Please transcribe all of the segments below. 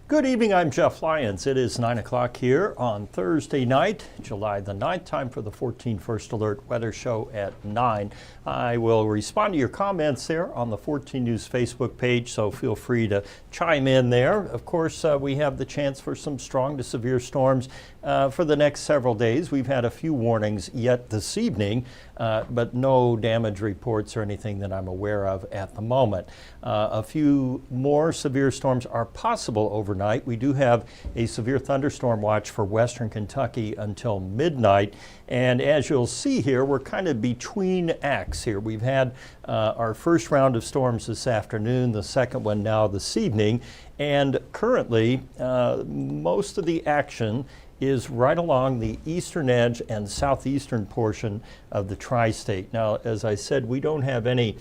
Good evening, I'm Jeff Lyons. It is 9 o'clock here on Thursday night, July the 9th, time for the 14First Alert Weather Show at 9. I will respond to your comments there on the 14 News Facebook page, so feel free to chime in there. Of course, we have the chance for some strong to severe storms for the next several days. We've had a few warnings yet this evening, but no damage reports or anything that I'm aware of at the moment. A few more severe storms are possible overnight. We do have a severe thunderstorm watch for western Kentucky until midnight. And as you'll see here, we're kind of between acts here. We've had our first round of storms this afternoon, the second one now this evening. And currently, most of the action is right along the eastern edge and southeastern portion of the tri-state. Now, as I said, we don't have any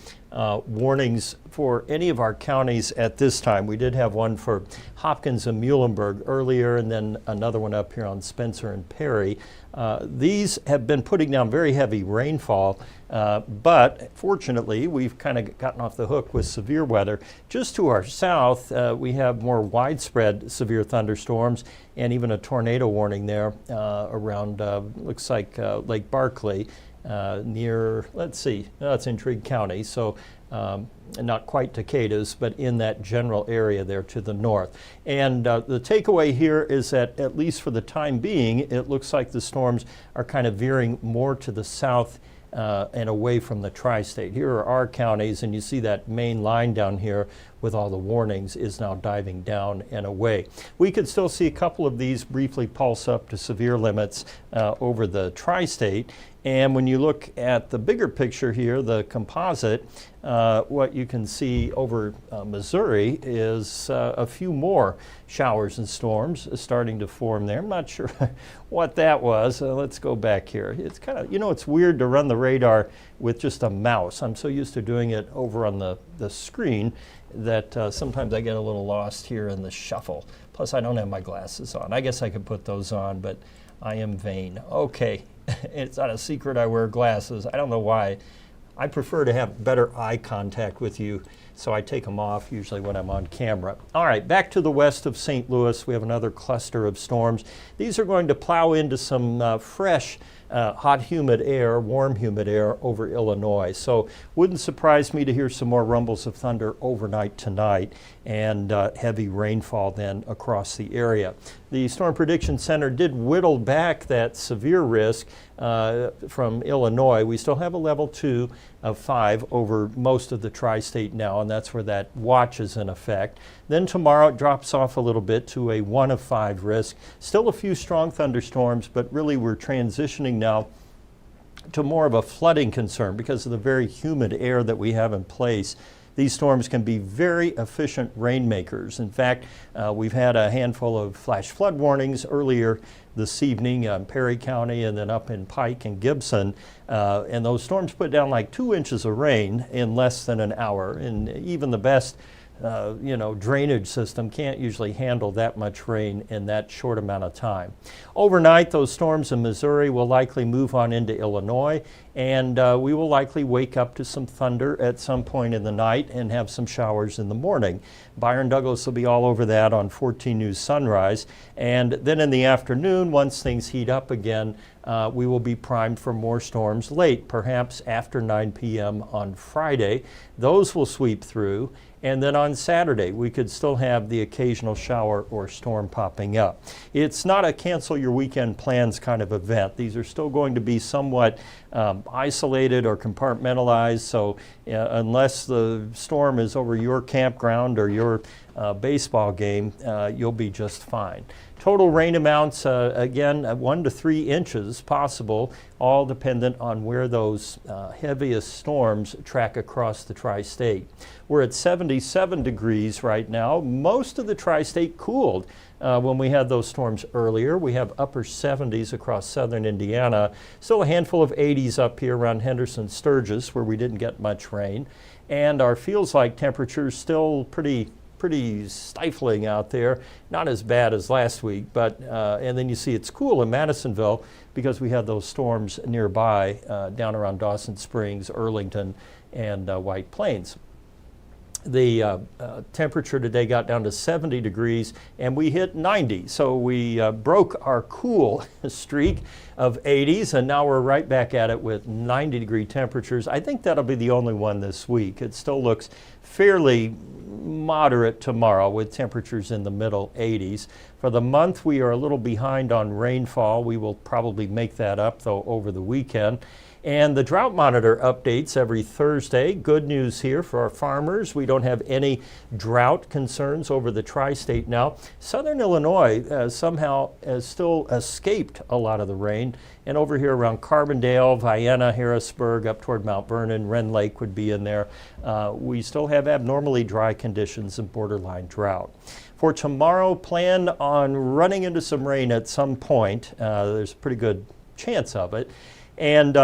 warnings for any of our counties at this time. We did have one for Hopkins and Muhlenberg earlier, and then another one up here on Spencer and Perry. These have been putting down very heavy rainfall, but fortunately, we've kind of gotten off the hook with severe weather. Just to our south, we have more widespread severe thunderstorms and even a tornado warning there around, looks like Lake Barkley. Near, let's see, that's in Trigg County, so not quite Tacadas, but in that general area there to the north. And the takeaway here is that, at least for the time being, it looks like the storms are kind of veering more to the south and away from the tri-state. Here are our counties, and you see that main line down here with all the warnings is now diving down and away. We could still see a couple of these briefly pulse up to severe limits over the tri-state. And when you look at the bigger picture here, the composite, what you can see over Missouri is a few more showers and storms starting to form there. I'm not sure what that was. Let's go back here. It's kind of, it's weird to run the radar with just a mouse. I'm so used to doing it over on the screen that sometimes I get a little lost here in the shuffle. Plus, I don't have my glasses on. I guess I could put those on, but I am vain. Okay. It's not a secret I wear glasses. I don't know why. I prefer to have better eye contact with you, so I take them off usually when I'm on camera. All right, back to the west of St. Louis, we have another cluster of storms. These are going to plow into some fresh, hot, humid air, warm, humid air over Illinois. So wouldn't surprise me to hear some more rumbles of thunder overnight tonight and heavy rainfall then across the area. The Storm Prediction Center did whittle back that severe risk from Illinois. We still have a level 2 of 5 over most of the tri-state now, and that's where that watch is in effect. Then tomorrow it drops off a little bit to a 1 of 5 risk. Still a few strong thunderstorms, but really we're transitioning now to more of a flooding concern because of the very humid air that we have in place. These storms can be very efficient rainmakers. In fact, we've had a handful of flash flood warnings earlier this evening in Perry County and then up in Pike and Gibson. And those storms put down like 2 inches of rain in less than an hour. And even the best drainage system can't usually handle that much rain in that short amount of time. Overnight, those storms in Missouri will likely move on into Illinois, and we will likely wake up to some thunder at some point in the night and have some showers in the morning. Byron Douglas will be all over that on 14 News Sunrise. And then in the afternoon, once things heat up again, we will be primed for more storms late, perhaps after 9 p.m. on Friday. Those will sweep through. And then on Saturday, we could still have the occasional shower or storm popping up. It's not a cancel your weekend plans kind of event. These are still going to be somewhat isolated or compartmentalized. So unless the storm is over your campground or your baseball game, you'll be just fine. Total rain amounts, again, 1 to 3 inches possible, all dependent on where those heaviest storms track across the tri-state. We're at 77 degrees right now. Most of the tri-state cooled when we had those storms earlier. We have upper 70s across southern Indiana. Still a handful of 80s up here around Henderson Sturgis, where we didn't get much rain. And our feels-like temperatures still pretty stifling out there. Not as bad as last week, but and then you see it's cool in Madisonville because we had those storms nearby down around Dawson Springs, Earlington, and White Plains. The temperature today got down to 70 degrees and we hit 90. So we broke our cool streak of 80s and now we're right back at it with 90-degree temperatures. I think that'll be the only one this week. It still looks fairly moderate tomorrow with temperatures in the middle 80s. For the month, we are a little behind on rainfall. We will probably make that up though over the weekend. And the drought monitor updates every Thursday. Good news here for our farmers. We don't have any drought concerns over the tri-state now. Southern Illinois somehow has still escaped a lot of the rain. And over here around Carbondale, Vienna, Harrisburg, up toward Mount Vernon, Wren Lake would be in there. We still have abnormally dry conditions and borderline drought. For tomorrow, plan on running into some rain at some point. There's a pretty good chance of it. And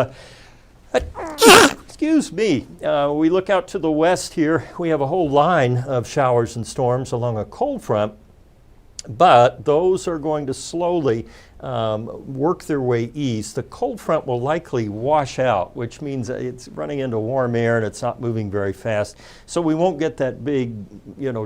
excuse me, we look out to the west here. We have a whole line of showers and storms along a cold front, but those are going to slowly work their way east. The cold front will likely wash out, which means it's running into warm air and it's not moving very fast. So we won't get that big,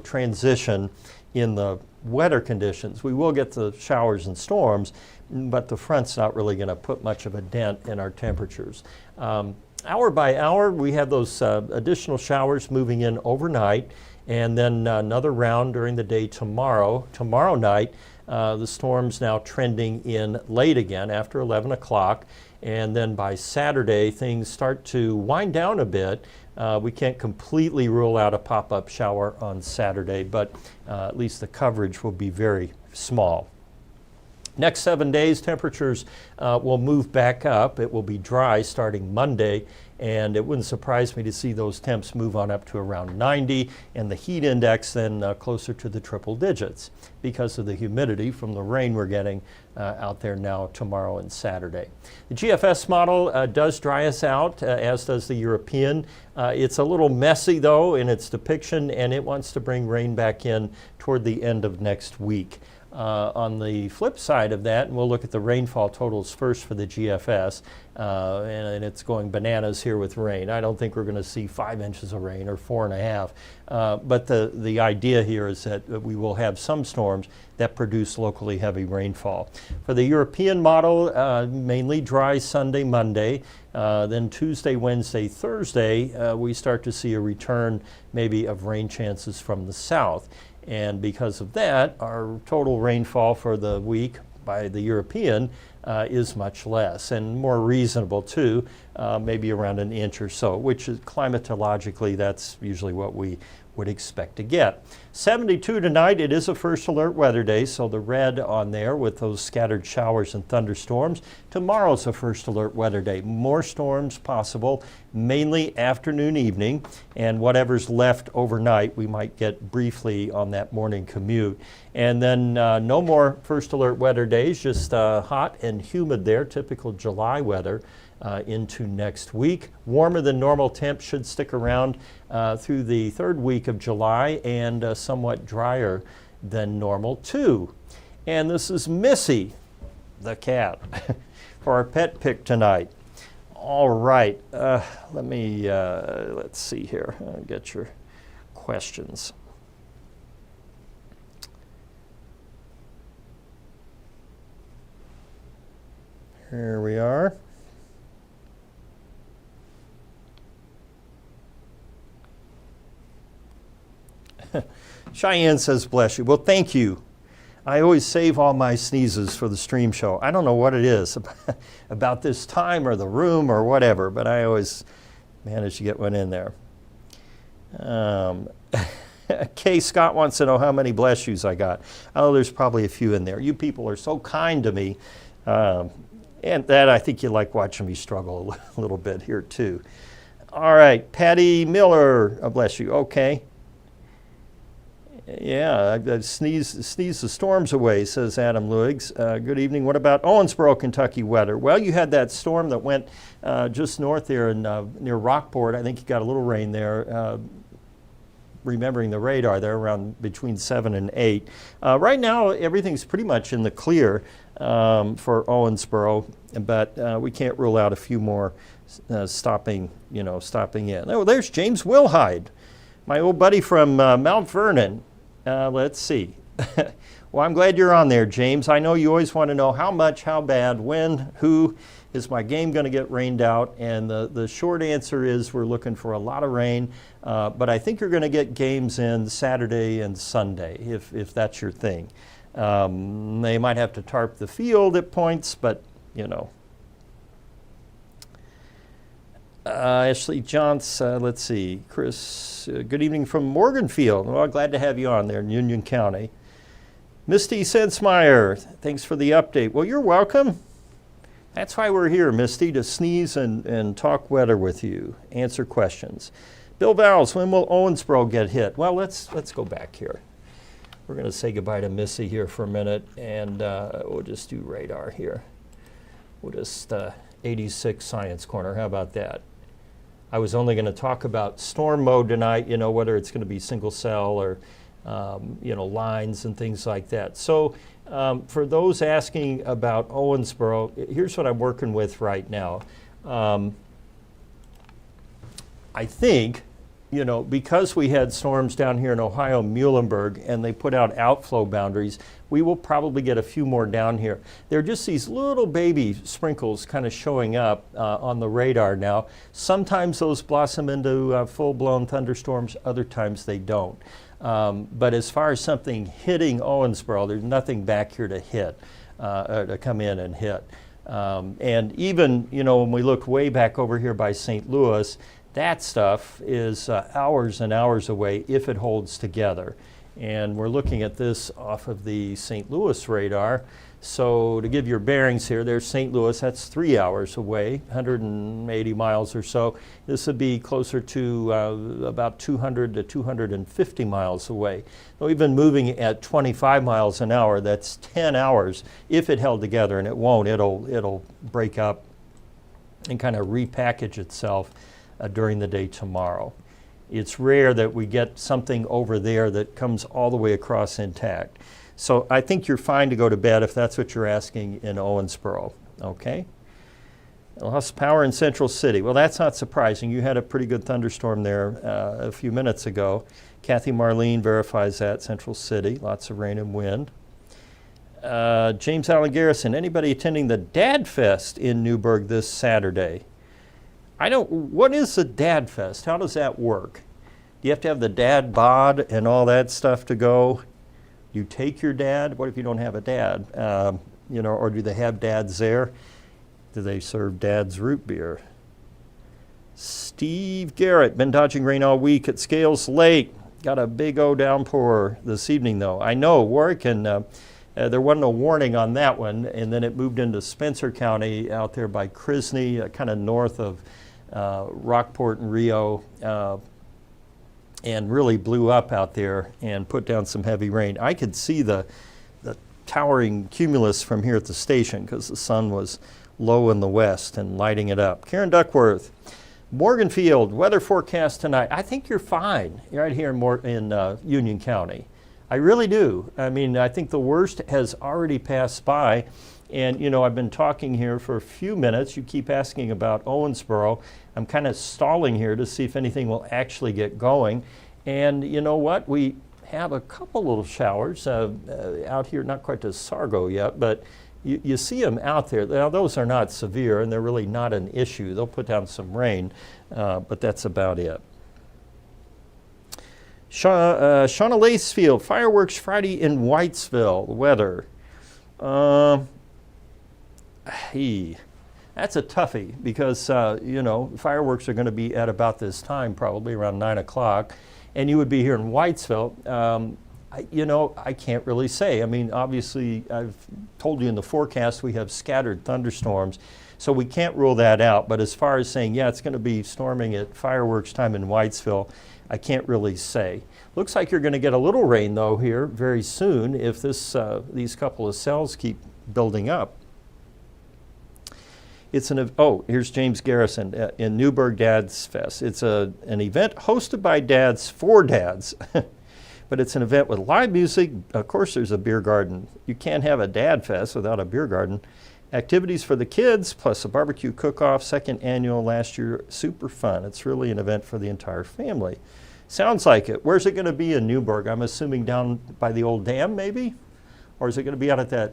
transition in the wetter conditions. We will get the showers and storms, but the front's not really going to put much of a dent in our temperatures. Hour by hour, we have those additional showers moving in overnight, and then another round during the day tomorrow. Tomorrow night, the storm's now trending in late again after 11 o'clock, and then by Saturday, things start to wind down a bit. We can't completely rule out a pop-up shower on Saturday, but at least the coverage will be very small. Next 7 days, temperatures will move back up. It will be dry starting Monday, and it wouldn't surprise me to see those temps move on up to around 90, and the heat index then closer to the triple digits because of the humidity from the rain we're getting out there now tomorrow and Saturday. The GFS model does dry us out, as does the European. It's a little messy, though, in its depiction, and it wants to bring rain back in toward the end of next week. On the flip side of that, and we'll look at the rainfall totals first for the GFS, and it's going bananas here with rain. I don't think we're going to see 5 inches of rain or 4.5, but the idea here is that we will have some storms that produce locally heavy rainfall. For the European model, mainly dry Sunday, Monday, then Tuesday, Wednesday, Thursday, we start to see a return maybe of rain chances from the south. And because of that, our total rainfall for the week by the European is much less and more reasonable too, maybe around an inch or so, which is climatologically, that's usually what we would expect to get. 72 tonight. It is a first alert weather day, so the red on there with those scattered showers and thunderstorms. Tomorrow's a first alert weather day. More storms possible, mainly afternoon, evening, and whatever's left overnight we might get briefly on that morning commute. And then no more first alert weather days, just hot and humid there, typical July weather. Into next week. Warmer than normal temps should stick around through the third week of July, and somewhat drier than normal too. And this is Missy, the cat, for our pet pick tonight. All right, let's see here. I'll get your questions. Here we are. Cheyenne says, bless you. Well, thank you. I always save all my sneezes for the stream show. I don't know what it is about this time or the room or whatever, but I always manage to get one in there. Kay Scott wants to know how many bless yous I got. Oh, there's probably a few in there. You people are so kind to me. And that I think you like watching me struggle a little bit here too. All right, Patty Miller, bless you. Okay. Yeah, I sneeze the storms away, says Adam Luigs. Good evening. What about Owensboro, Kentucky weather? Well, you had that storm that went just north there in, near Rockport. I think you got a little rain there. Remembering the radar there around between 7 and 8. Right now, everything's pretty much in the clear for Owensboro, but we can't rule out a few more stopping in. Oh, there's James Wilhide. My old buddy from Mount Vernon. Let's see. Well, I'm glad you're on there, James. I know you always want to know how much, how bad, when, who. Is my game going to get rained out? And the short answer is we're looking for a lot of rain, but I think you're going to get games in Saturday and Sunday if that's your thing. They might have to tarp the field at points, but you know. Ashley Johnson, let's see. Chris, good evening from Morganfield. Well, glad to have you on there in Union County. Misty Sensmeyer, thanks for the update. Well, you're welcome. That's why we're here, Misty, to sneeze and talk weather with you, answer questions. Bill Vowles, when will Owensboro get hit? Well, let's go back here. We're going to say goodbye to Missy here for a minute, and we'll just do radar here. We'll just 86 Science Corner. How about that? I was only going to talk about storm mode tonight, you know, whether it's going to be single cell or, you know, lines and things like that. So for those asking about Owensboro, here's what I'm working with right now. I think, you know, because we had storms down here in Ohio, Muhlenberg, and they put out outflow boundaries, we will probably get a few more down here. They're just these little baby sprinkles kind of showing up on the radar now. Sometimes those blossom into full-blown thunderstorms, other times they don't. But as far as something hitting Owensboro, there's nothing back here to hit, to come in and hit. And even, you know, when we look way back over here by St. Louis, that stuff is hours and hours away if it holds together. And we're looking at this off of the St. Louis radar. So to give your bearings here, there's St. Louis, that's 3 hours away, 180 miles or so. This would be closer to about 200 to 250 miles away. We've been moving at 25 miles an hour, that's 10 hours if it held together, and it won't. It'll break up and kind of repackage itself during the day tomorrow. It's rare that we get something over there that comes all the way across intact. So I think you're fine to go to bed if that's what you're asking in Owensboro, okay? Lost power in Central City. Well, that's not surprising. You had a pretty good thunderstorm there a few minutes ago. Kathy Marlene verifies that, Central City, lots of rain and wind. James Allen Garrison, anybody attending the Dad Fest in Newburgh this Saturday? What is the Dad Fest? How does that work? Do you have to have the dad bod and all that stuff to go? You take your dad? What if you don't have a dad? You know, or do they have dads there? Do they serve dad's root beer? Steve Garrett, been dodging rain all week at Scales Lake. Got a big O downpour this evening though. I know, Warwick, and there wasn't a warning on that one, and then it moved into Spencer County out there by Crisney, kind of north of Rockport and Rio, and really blew up out there and put down some heavy rain. I could see the towering cumulus from here at the station because the sun was low in the west and lighting it up. Karen Duckworth, Morganfield, weather forecast tonight. I think you're fine right here in Union County. I really do. I mean, I think the worst has already passed by. And, you know, I've been talking here for a few minutes. You keep asking about Owensboro. I'm kind of stalling here to see if anything will actually get going. And you know what? We have a couple little showers out here, not quite to Sargo yet, but you see them out there. Now, those are not severe, and they're really not an issue. They'll put down some rain, but that's about it. Shauna Lacefield, fireworks Friday in Whitesville, weather. That's a toughie because, you know, fireworks are going to be at about this time, probably around 9 o'clock, and you would be here in Whitesville. You know, I can't really say. I mean, obviously, I've told you in the forecast we have scattered thunderstorms, so we can't rule that out. But as far as saying, yeah, it's going to be storming at fireworks time in Whitesville, I can't really say. Looks like you're going to get a little rain, though, here very soon if these couple of cells keep building up. It's here's James Garrison in Newburgh Dads Fest. It's an event hosted by dads for dads, but it's an event with live music. Of course, there's a beer garden. You can't have a Dad Fest without a beer garden. Activities for the kids, plus a barbecue cook-off, second annual last year, super fun. It's really an event for the entire family. Sounds like it. Where's it going to be in Newburgh? I'm assuming down by the old dam, maybe? Or is it going to be out at that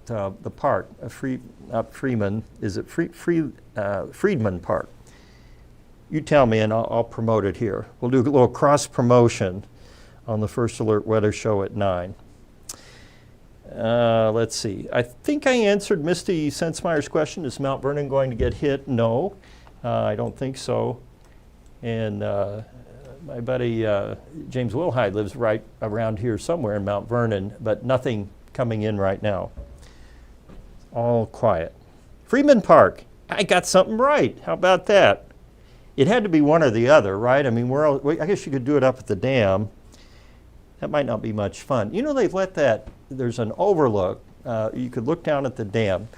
the park, Freeman? Is it Friedman Park? You tell me, and I'll promote it here. We'll do a little cross promotion on the First Alert Weather Show at 9. Let's see. I think I answered Misty Sensmeyer's question. Is Mount Vernon going to get hit? No, I don't think so. And my buddy James Wilhide lives right around here somewhere in Mount Vernon, but nothing coming in right now. All quiet. Freeman Park. I got something right. How about that? It had to be one or the other, right? I mean, I guess you could do it up at the dam. That might not be much fun. You know, they've let that, there's an overlook. You could look down at the dam,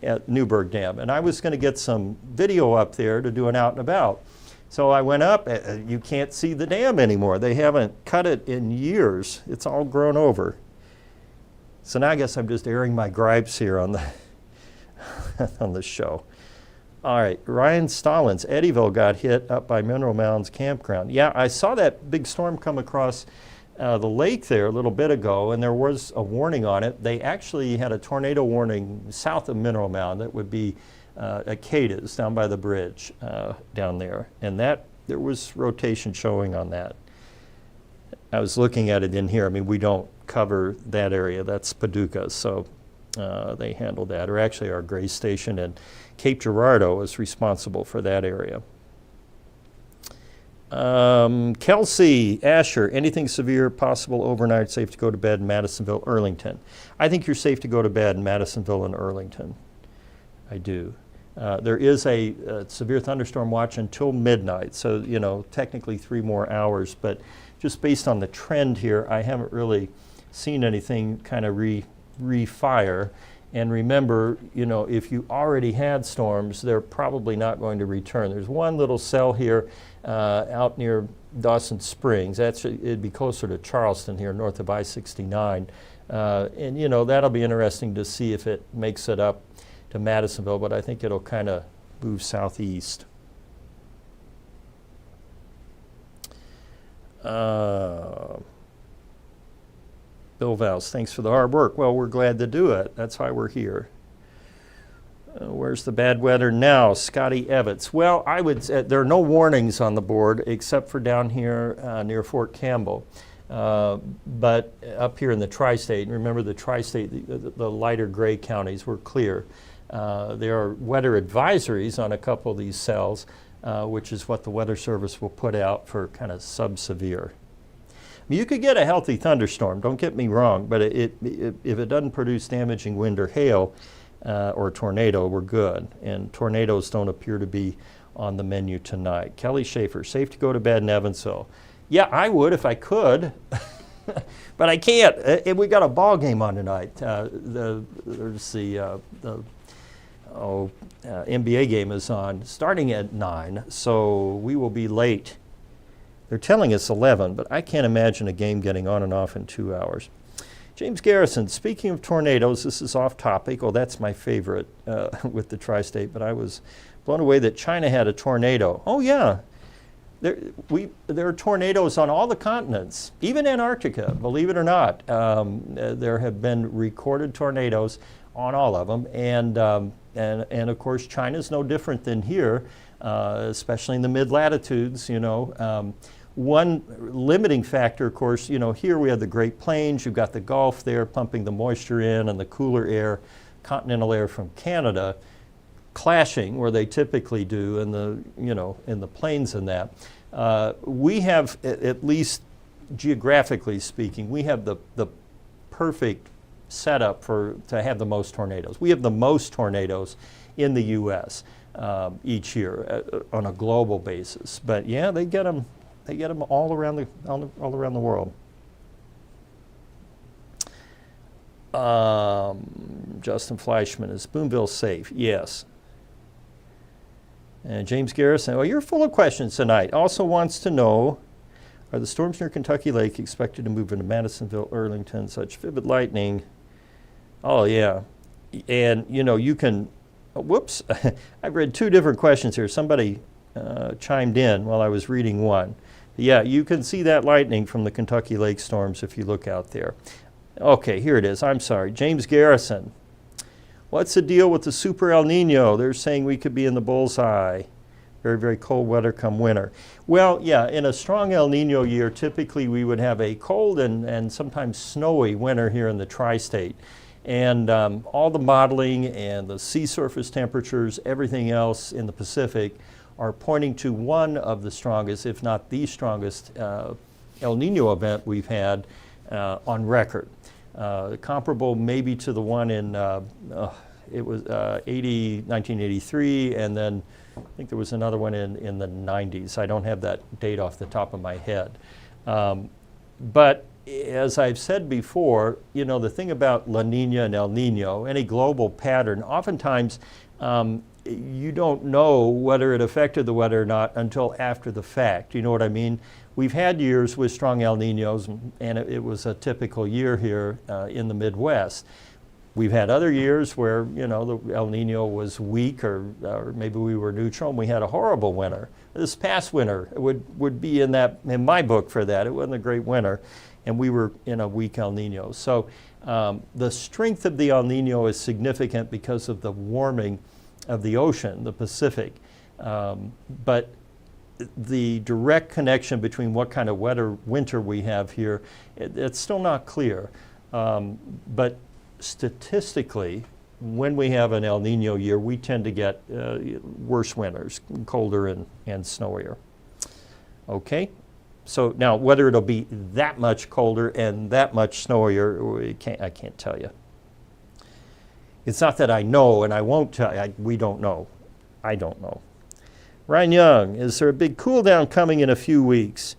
at Newburgh Dam, and I was going to get some video up there to do an out and about. So I went up, you can't see the dam anymore. They haven't cut it in years. It's all grown over. So now I guess I'm just airing my gripes here on the, on the show. All right, Ryan Stallings, Eddyville got hit up by Mineral Mounds Campground. Yeah, I saw that big storm come across the lake there a little bit ago, and there was a warning on it. They actually had a tornado warning south of Mineral Mound that would be at Cada's down by the bridge down there, and that there was rotation showing on that. I was looking at it in here. I mean, we don't cover that area. That's Paducah, so they handled that. Or actually, our Gray Station and Cape Girardeau is responsible for that area. Kelsey, Asher, anything severe possible overnight, safe to go to bed in Madisonville, Earlington? I think you're safe to go to bed in Madisonville and Earlington. I do. There is a severe thunderstorm watch until midnight, so, you know, technically 3 more hours, but just based on the trend here, I haven't really seen anything kind of refire. And remember, you know, if you already had storms, they're probably not going to return. There's one little cell here out near Dawson Springs. It'd be closer to Charleston here, north of I-69. And, you know, that'll be interesting to see if it makes it up to Madisonville, but I think it'll kind of move southeast. Bill Vals, thanks for the hard work. Well, we're glad to do it. That's why we're here. Where's the bad weather now? Scotty Evans. Well, I would say there are no warnings on the board except for down here near Fort Campbell. But up here in the tri-state, remember the tri-state, the lighter gray counties were clear. There are weather advisories on a couple of these cells, which is what the Weather Service will put out for kind of sub-severe. You could get a healthy thunderstorm, don't get me wrong, but if it doesn't produce damaging wind or hail or tornado, we're good. And tornadoes don't appear to be on the menu tonight. Kelly Schaefer, safe to go to bed in Evansville. Yeah, I would if I could, but I can't. We got a ball game on tonight. There's the NBA game is on starting at 9, so we will be late. They're telling us 11, but I can't imagine a game getting on and off in 2 hours. James Garrison, speaking of tornadoes, this is off topic. Oh, that's my favorite with the tri-state, but I was blown away that China had a tornado. Oh, yeah. There are tornadoes on all the continents, even Antarctica, believe it or not. There have been recorded tornadoes on all of them, and of course, China's no different than here, especially in the mid-latitudes, you know. One limiting factor, of course, you know, here we have the Great Plains, you've got the Gulf there pumping the moisture in and the cooler air, continental air from Canada, clashing where they typically do in the, you know, in the plains and that. We have, at least geographically speaking, we have the perfect setup to have the most tornadoes. We have the most tornadoes in the U.S. Each year on a global basis. But yeah, they get them all around the world. Justin Fleischman, is Boonville safe? Yes. And James Garrison, well, you're full of questions tonight. Also wants to know, are the storms near Kentucky Lake expected to move into Madisonville, Earlington, such vivid lightning? Oh, yeah. And, you know, you can, whoops, I've read 2 different questions here. Somebody chimed in while I was reading one. Yeah, you can see that lightning from the Kentucky lake storms if you look out there. Okay, here it is. I'm sorry. James Garrison. What's the deal with the super El Nino? They're saying we could be in the bullseye. Very, very cold weather come winter. Well, yeah, in a strong El Nino year, typically we would have a cold and sometimes snowy winter here in the tri-state. And all the modeling and the sea surface temperatures, everything else in the Pacific are pointing to one of the strongest, if not the strongest, El Nino event we've had on record. Comparable maybe to the one in, it was 1983, and then I think there was another one in the 90s. I don't have that date off the top of my head. But as I've said before, you know, the thing about La Nina and El Nino, any global pattern, oftentimes you don't know whether it affected the weather or not until after the fact. You know what I mean? We've had years with strong El Ninos, and it was a typical year here in the Midwest. We've had other years where, you know, the El Nino was weak or maybe we were neutral and we had a horrible winter. This past winter would be in my book for that. It wasn't a great winter, and we were in a weak El Nino. So the strength of the El Nino is significant because of the warming of the ocean, the Pacific. But the direct connection between what kind of winter we have here, it's still not clear. But statistically, when we have an El Nino year, we tend to get worse winters, colder and snowier. Okay, so now whether it'll be that much colder and that much snowier, I can't tell you. It's not that I know and I won't tell you. We don't know. I don't know. Ryan Young, is there a big cool down coming in a few weeks?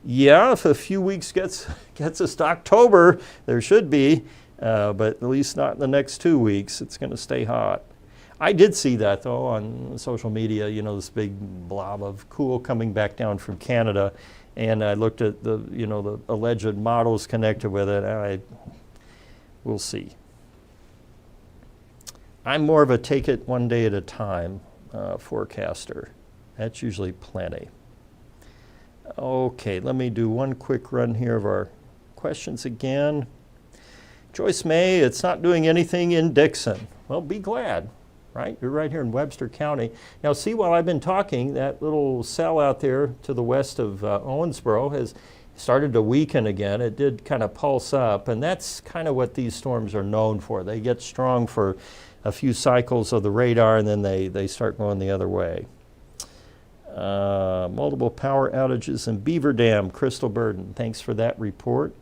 Yeah, if a few weeks gets us to October, there should be. But at least not in the next 2 weeks. It's going to stay hot. I did see that, though, on social media, you know, this big blob of cool coming back down from Canada. And I looked at the alleged models connected with it. We'll see. I'm more of a take it one day at a time forecaster. That's usually plenty. Okay, let me do one quick run here of our questions again. Joyce May, it's not doing anything in Dixon. Well, be glad, right? You're right here in Webster County. Now, see, while I've been talking, that little cell out there to the west of Owensboro has started to weaken again. It did kind of pulse up, and that's kind of what these storms are known for. They get strong for a few cycles of the radar, and then they start going the other way. Multiple power outages in Beaver Dam, Crystal Burden. Thanks for that report.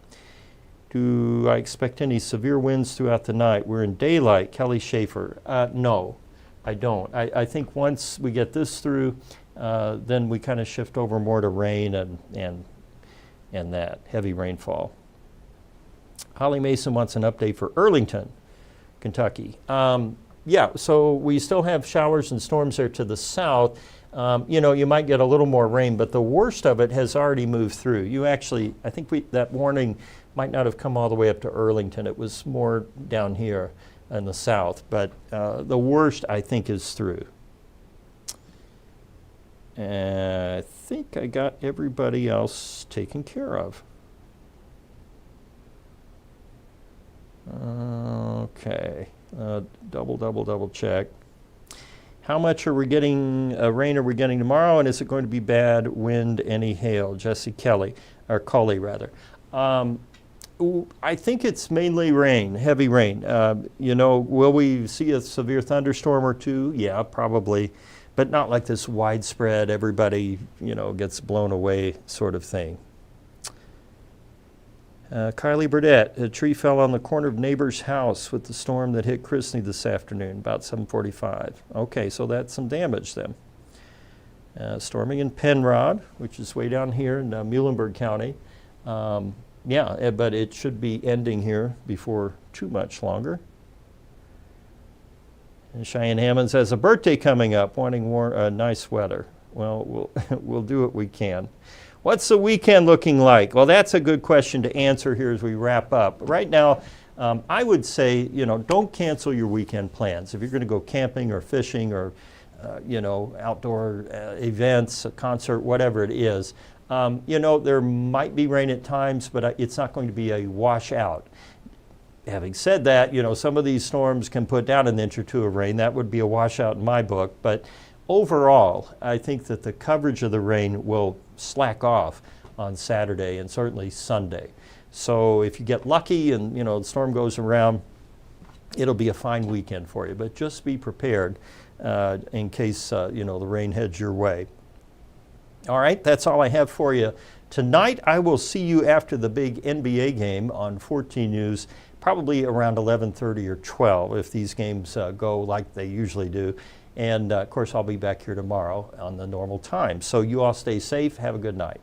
Do I expect any severe winds throughout the night? We're in daylight, Kelly Schaefer. No, I don't. I think once we get this through, then we kind of shift over more to rain and that heavy rainfall. Holly Mason wants an update for Earlington, Kentucky. Yeah, so we still have showers and storms there to the south. You know, you might get a little more rain, but the worst of it has already moved through. You actually, I think that warning might not have come all the way up to Earlington. It was more down here in the south, but the worst, I think, is through. I think I got everybody else taken care of. Okay, double check. How much are we getting, rain are we getting tomorrow, and is it going to be bad wind, any hail? Jesse Kelly, or Colley rather. I think it's mainly rain, heavy rain. You know, will we see a severe thunderstorm or two? Yeah, probably, but not like this widespread, everybody, you know, gets blown away sort of thing. Kylie Burdett, a tree fell on the corner of neighbor's house with the storm that hit Chrisney this afternoon, about 7:45. Okay, so that's some damage then. Storming in Penrod, which is way down here in Muhlenberg County. Yeah, but it should be ending here before too much longer. And Cheyenne Hammonds has a birthday coming up, wanting nice weather. Well, we'll do what we can. What's the weekend looking like? Well, that's a good question to answer here as we wrap up. Right now, I would say, you know, don't cancel your weekend plans. If you're going to go camping or fishing or, you know, outdoor events, a concert, whatever it is, You know, there might be rain at times, but it's not going to be a washout. Having said that, you know, some of these storms can put down an inch or two of rain. That would be a washout in my book. But overall, I think that the coverage of the rain will slack off on Saturday and certainly Sunday. So if you get lucky and, you know, the storm goes around, it'll be a fine weekend for you. But just be prepared in case, you know, the rain heads your way. All right, that's all I have for you tonight. I will see you after the big NBA game on 14 News, probably around 11:30 or 12 if these games go like they usually do. And of course, I'll be back here tomorrow on the normal time. So you all stay safe. Have a good night.